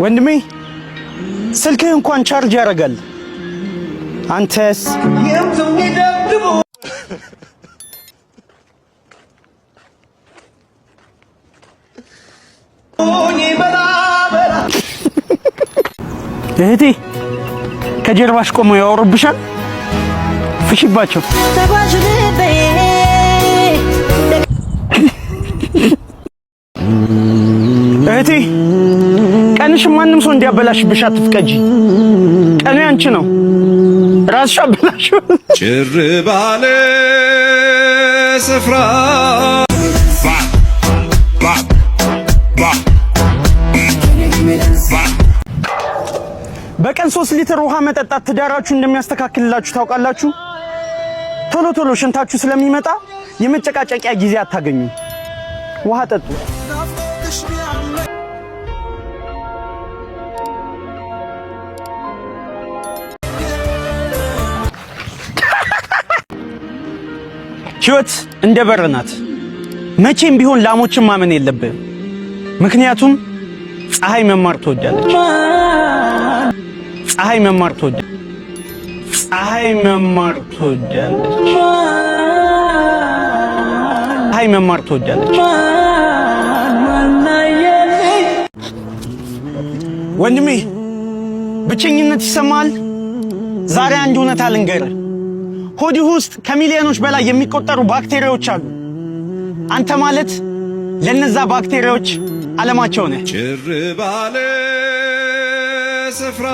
ወንድሜ ስልክህ እንኳን ቻርጅ ያደርጋል። አንተስ እህቴ ከጀርባሽ ቆመው ያወሩብሻል። ፍሽባቸው። እህቴ ቀንሽ ማንም ሰው እንዲያበላሽብሽ አትፍቀጂ። ቀኑ ያንቺ ነው። ራስሽ አበላሽ። ጭር ባለ ስፍራ በቀን 3 ሊትር ውሃ መጠጣት ትዳራችሁ እንደሚያስተካክልላችሁ ታውቃላችሁ? ቶሎ ቶሎ ሽንታችሁ ስለሚመጣ የመጨቃጨቂያ ጊዜ አታገኙ። ውሃ ጠጡ። ህይወት እንደ በር ናት። መቼም ቢሆን ላሞችን ማመን የለብህም። ምክንያቱም ፀሐይ መማር ትወዳለች። ፀሐይ መማር ትወዳለች። ፀሐይ መማር ትወዳለች። ፀሐይ መማር ትወዳለች። ወንድሜ ብቸኝነት ይሰማል? ዛሬ አንድ እውነት ልንገርህ። ሆድህ ውስጥ ከሚሊዮኖች በላይ የሚቆጠሩ ባክቴሪያዎች አሉ። አንተ ማለት ለነዛ ባክቴሪያዎች ዓለማቸው ነህ። ጭር ባለ ስፍራ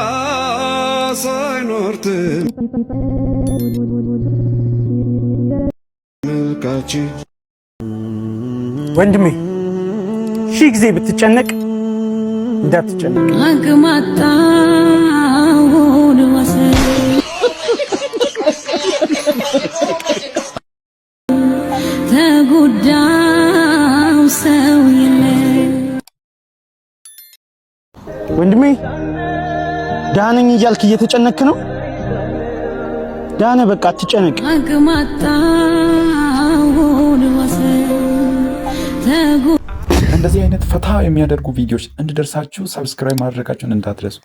ሳይኖርት መልካች ወንድሜ ሺህ ጊዜ ብትጨነቅ እንዳትጨነቅ። ተጎዳው ሰው የለ ወንድሜ ዳነኝ እያልክ እየተጨነክ ነው። ዳነ በቃ አትጨነቅ። እንደዚህ አይነት ፈታ የሚያደርጉ ቪዲዮዎች እንዲደርሳችሁ ሰብስክራይብ ማድረጋችሁን እንዳትረሱ።